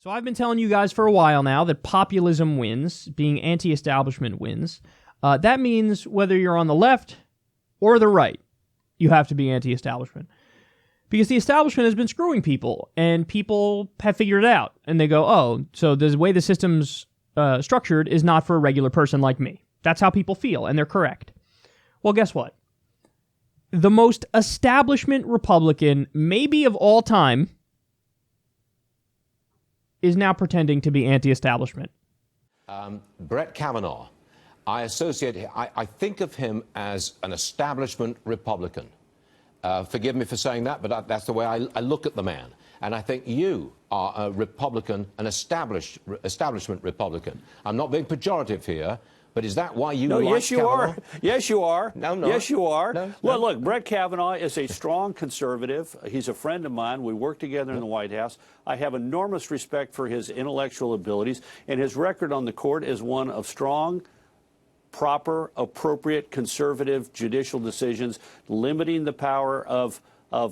So I've been telling you guys for a while now that populism wins, being anti-establishment wins. That means whether you're on the left or the right, you have to be anti-establishment. Because the establishment has been screwing people, and people have figured it out. And they go, oh, so the way the system's structured is not for a regular person like me. That's how people feel, and they're correct. Well, guess what? The most establishment Republican, maybe of all time, is now pretending to be anti-establishment. Brett Kavanaugh. I think of him as an establishment Republican. Forgive me for saying that, but that's the way I look at the man. And I think you are a Republican, an establishment Republican. I'm not being pejorative here, but is that why you like yes, you Kavanaugh? are. Yes, you are. No, no. Yes, you are. No, well, look, Brett Kavanaugh is a strong conservative. He's a friend of mine. We work together in the White House. I have enormous respect for his intellectual abilities, and his record on the court is one of strong, proper, appropriate, conservative judicial decisions, limiting the power of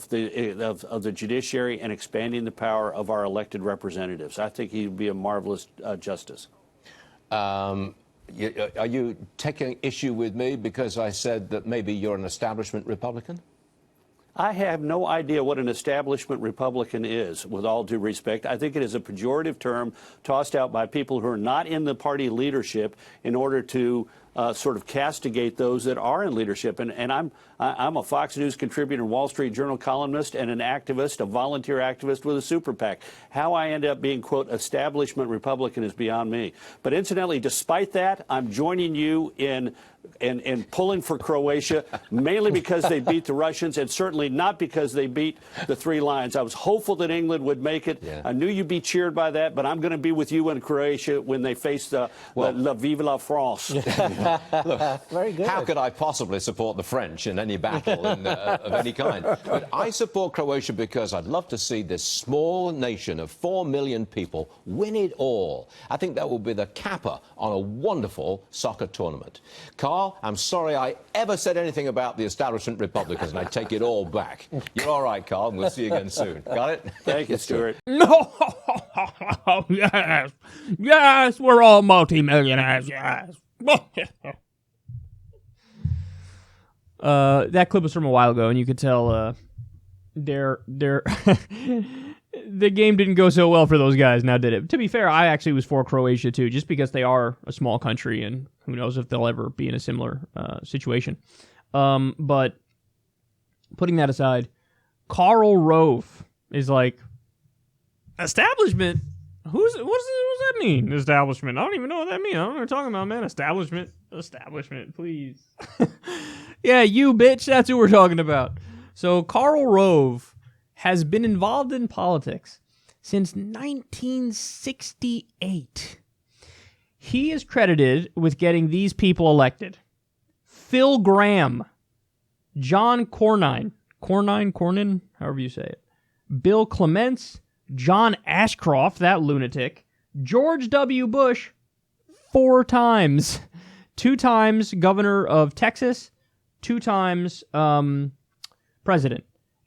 the judiciary and expanding the power of our elected representatives. I think he'd be a marvelous justice. Are you taking issue with me because I said that maybe you're an establishment Republican? I have no idea what an establishment Republican is, with all due respect. I think it is a pejorative term tossed out by people who are not in the party leadership in order to sort of castigate those that are in leadership. And I'm a Fox News contributor, Wall Street Journal columnist, and an activist, a volunteer activist with a super PAC. How I end up being, quote, establishment Republican is beyond me. But incidentally, despite that, I'm joining you in pulling for Croatia, mainly because they beat the Russians, and certainly not because they beat the Three Lions. I was hopeful that England would make it. Yeah. I knew you'd be cheered by that, but I'm going to be with you in Croatia when they face the La Vive la France. Look, very good. How could I possibly support the French in any battle of any kind? But I support Croatia because I'd love to see this small nation of 4 million people win it all. I think that will be the capper on a wonderful soccer tournament. Carl, I'm sorry I ever said anything about the establishment Republicans, and I take it all back. You're all right, Carl, and we'll see you again soon. Got it? Thank you, Stuart. No! Yes! Yes, we're all multimillionaires, yes! That clip was from a while ago, and you could tell the game didn't go so well for those guys, now did it? To be fair, I actually was for Croatia, too, just because they are a small country, and who knows if they'll ever be in a similar situation. But putting that aside, Karl Rove is like, establishment? What does that mean, establishment? I don't even know what that means. I don't know what you're talking about, man. Establishment, please. Yeah, you bitch, that's who we're talking about. So Karl Rove has been involved in politics since 1968. He is credited with getting these people elected: Phil Gramm, John Cornyn, however you say it, Bill Clements, John Ashcroft, that lunatic, George W. Bush 4 times. 2 times governor of Texas, 2 times president.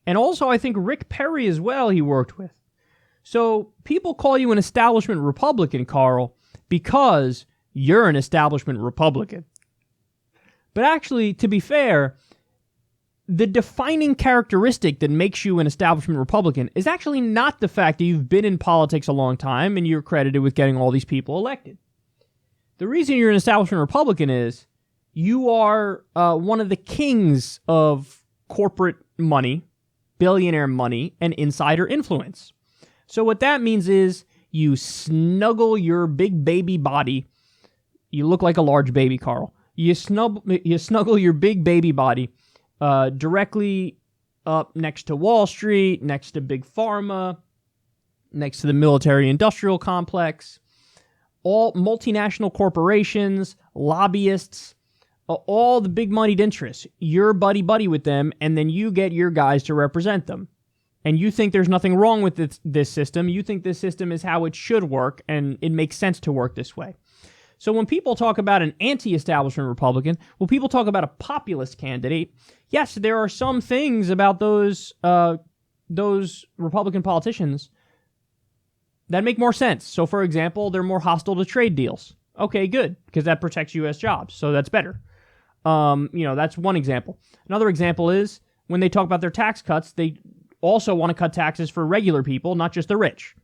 And also, I think Rick Perry as well he worked with. So people call you an establishment Republican, Carl, because you're an establishment Republican. But actually, to be fair, the defining characteristic that makes you an establishment Republican is actually not the fact that you've been in politics a long time and you're credited with getting all these people elected. The reason you're an establishment Republican is you are one of the kings of corporate money, billionaire money, and insider influence. So what that means is you snuggle your big baby body. You look like a large baby, Carl. You snuggle your big baby body directly up next to Wall Street, next to Big Pharma, next to the military-industrial complex, all multinational corporations, lobbyists, all the big-moneyed interests. You're buddy-buddy with them, and then you get your guys to represent them. And you think there's nothing wrong with this system. You think this system is how it should work, and it makes sense to work this way. So when people talk about an anti-establishment Republican, when people talk about a populist candidate, yes, there are some things about those Republican politicians that make more sense. So, for example, they're more hostile to trade deals. Okay, good, because that protects U.S. jobs, so that's better. That's one example. Another example is when they talk about their tax cuts, they also want to cut taxes for regular people, not just the rich.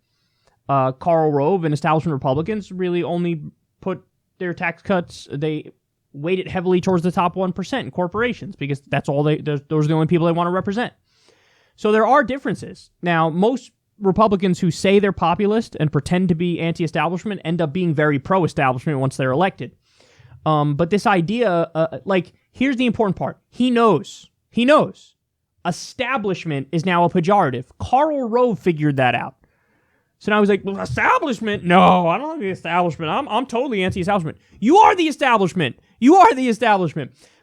Karl Rove and establishment Republicans really only put their tax cuts, they weight it heavily towards the top 1% in corporations because those are the only people they want to represent. So there are differences. Now, most Republicans who say they're populist and pretend to be anti-establishment end up being very pro-establishment once they're elected. But this idea, here's the important part. He knows. Establishment is now a pejorative. Karl Rove figured that out. So now he's like, well, establishment? No, I don't like the establishment. I'm totally anti-establishment. You are the establishment.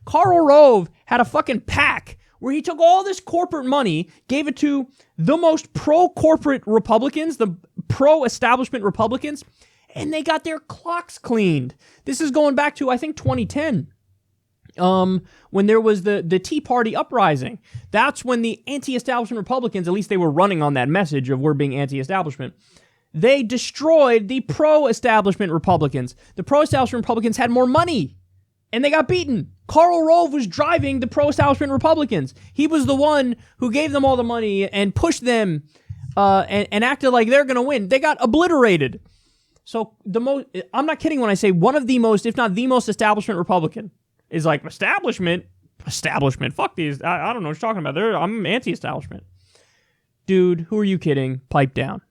Karl Rove had a fucking PAC where he took all this corporate money, gave it to the most pro-corporate Republicans, the pro-establishment Republicans, and they got their clocks cleaned. This is going back to, I think, 2010. When there was the Tea Party uprising. That's when the anti-establishment Republicans, at least they were running on that message of we're being anti-establishment, they destroyed the pro-establishment Republicans. The pro-establishment Republicans had more money, and they got beaten. Karl Rove was driving the pro-establishment Republicans. He was the one who gave them all the money and pushed them and acted like they're going to win. They got obliterated. So I'm not kidding when I say one of the most, if not the most establishment Republican is like, establishment, fuck these, I don't know what you're talking about. I'm anti-establishment. Dude, who are you kidding? Pipe down.